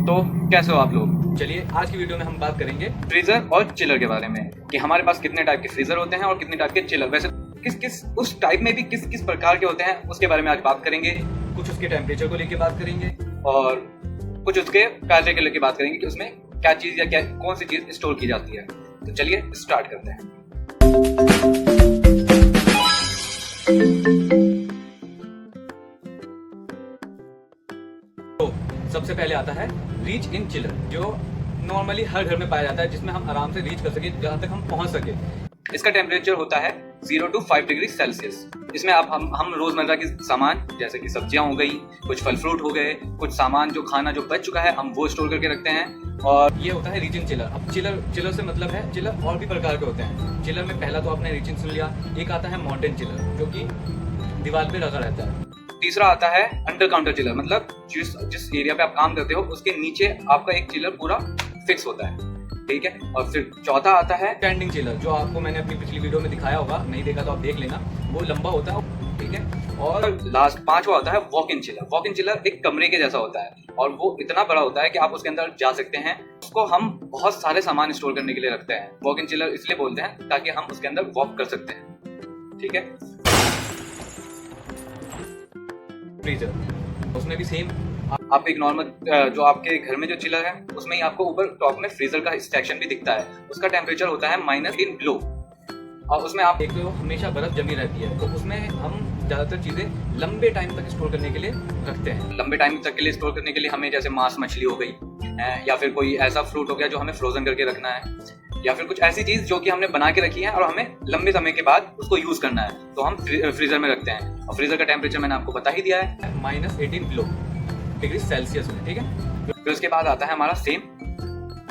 तो कैसे हो आप लोग? चलिए आज की वीडियो में हम बात करेंगे फ्रीजर और चिलर के बारे में कि हमारे पास कितने टाइप के फ्रीजर होते हैं और कितने टाइप के चिलर, वैसे किस किस उस टाइप में भी किस किस प्रकार के होते हैं उसके बारे में आज बात करेंगे। कुछ उसके टेम्परेचर को लेकर बात करेंगे और कुछ उसके कार्य के लेकर बात करेंगे कि उसमें क्या चीज या क्या कौन सी चीज स्टोर की जाती है। तो चलिए स्टार्ट करते हैं। तो सबसे पहले आता है रीच इन चिलर, जो नॉर्मली हर घर में पाया जाता है, जिसमें हम आराम से रीच कर सके जहां तक हम पहुंच सके। इसका टेम्परेचर होता है 0 to 5 डिग्री सेल्सियस। इसमें आप हम रोजमर्रा की सामान जैसे कि सब्जियां हो गई, कुछ फल फ्रूट हो गए, कुछ सामान जो खाना जो बच चुका है हम वो स्टोर करके रखते हैं। और ये होता है रीच इन चिलर। अब चिलर से मतलब है चिलर और भी प्रकार के होते हैं। चिलर में पहला तो आपने रीच इन सुन लिया, एक आता है माउंटेन चिलर जो कि दीवार पे रखा रहता है। तीसरा आता है अंडर काउंटर चिलर, मतलब जिस एरिया पे आप काम करते हो उसके नीचे आपका एक चिलर पूरा फिक्स होता है, ठीक है। और फिर चौथा आता है स्टैंडिंग चिलर, जो आपको मैंने अपनी पिछली वीडियो में दिखाया होगा, नहीं देखा तो आप देख लेना, वो लंबा होता है, ठीक है। और लास्ट पांचवा आता है walk in chiller. Walk in chiller एक कमरे के जैसा होता है और वो इतना बड़ा होता है कि आप उसके अंदर जा सकते हैं। उसको हम बहुत सारे सामान स्टोर करने के लिए रखते हैं। वॉक इन चिलर इसलिए बोलते हैं ताकि हम उसके अंदर वॉक कर सकते हैं, ठीक है। फ्रीजर, उसमें भी सेम आप एक नॉर्मल जो आपके घर में जो चिलर है उसमें ही आपको ऊपर टॉप में फ्रीजर का सेक्शन भी दिखता है। उसका टेम्परेचर होता है -3 बिलो और उसमें आप एक तो हमेशा बर्फ जमी रहती है, तो उसमें हम ज्यादातर चीजें लंबे टाइम तक स्टोर करने के लिए रखते हैं। लंबे टाइम तक के लिए स्टोर करने के लिए हमें जैसे मांस मछली हो गई या फिर कोई ऐसा फ्रूट हो गया जो हमें फ्रोजन करके रखना है, या फिर कुछ ऐसी चीज जो कि हमने बना के रखी है और हमें लंबे समय के बाद उसको यूज करना है, तो हम फ्रीजर में रखते हैं। और फ्रीजर का टेम्परेचर मैंने आपको बता ही दिया है, -18 डिग्री सेल्सियस में, ठीक है। फिर उसके बाद आता है हमारा सेम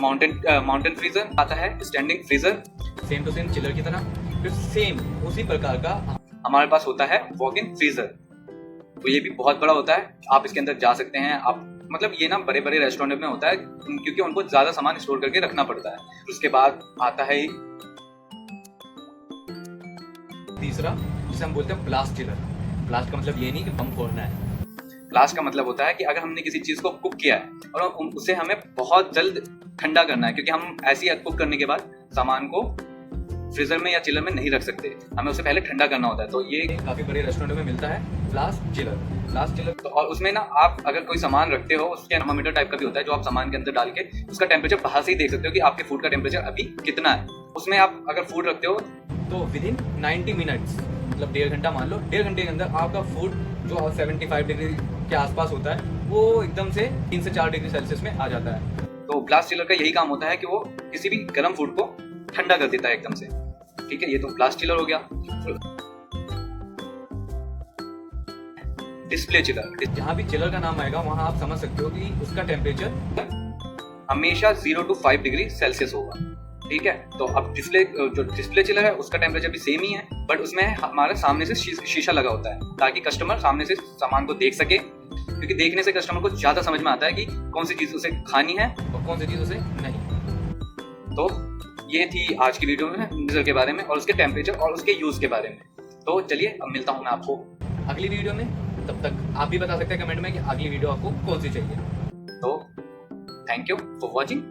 माउंटेन फ्रीजर, आता है standing freezer, same to same chiller की तरह। फिर सेम उसी प्रकार का हमारे पास होता है वॉक इन फ्रीजर। तो ये भी बहुत बड़ा होता है, आप इसके अंदर जा सकते हैं। आप मतलब ये ना बड़े बड़े रेस्टोरेंट में होता है क्योंकि उनको ज्यादा सामान स्टोर करके रखना पड़ता है। उसके बाद आता है तीसरा, जिसे हम बोलते हैं ब्लास्ट चिलर। ब्लास्ट का मतलब ये नहीं कि बम फोड़ना है। ब्लास्ट का मतलब होता है कि अगर हमने किसी चीज को कुक किया है और उसे हमें बहुत जल्द ठंडा करना है, क्योंकि हम ऐसी कुक करने के बाद सामान को फ्रीजर में या चिलर में नहीं रख सकते, हमें उसे पहले ठंडा करना होता है। तो ये काफी बड़े रेस्टोरेंट में मिलता है ब्लास्ट चिलर। तो और उसमें ना आप अगर कोई सामान रखते हो उसके थर्मामीटर टाइप का भी होता है जो आप सामान के अंदर डाल के उसका टेम्परेचर बाहर से ही देख सकते हो कि आपके फूड का टेम्परेचर अभी कितना है। उसमें आप अगर फूड रखते हो तो विदिन 90 मिनट्स, मतलब 1.5 घंटा मान लो, 1.5 घंटे के अंदर आपका फूड जो 75 डिग्री के आसपास होता है वो एकदम से 3 से 4 डिग्री सेल्सियस में आ जाता है। तो ब्लास्ट चिलर का यही काम होता है कि वो किसी भी गर्म फूड को ठंडा कर देता है एकदम से, ठीक है। ये तो ब्लास्ट चिलर हो गया। डिस्प्ले चिलर, जहाँ भी चिलर का नाम आएगा वहाँ आप समझ सकते हो कि उसका टेम्परेचर हमेशा 0 to 5 डिग्री सेल्सियस होगा, ठीक है। तो अब जो डिस्प्ले चिलर है उसका टेम्परेचर भी सेम ही है, बट उसमें हमारे सामने से शीशा लगा होता है ताकि कस्टमर सामने से सामान को देख सके, क्योंकि देखने से कस्टमर को ज्यादा समझ में आता है कि कौन सी चीज उसे खानी है और कौन सी चीज उसे नहीं। तो ये थी आज की वीडियो में फ्रीजर के बारे में और उसके टेम्परेचर और उसके यूज के बारे में। तो चलिए अब मिलता हूँ मैं आपको अगली वीडियो में। तब तक आप भी बता सकते हैं कमेंट में कि अगली वीडियो आपको कौन सी चाहिए। तो थैंक यू फॉर वॉचिंग।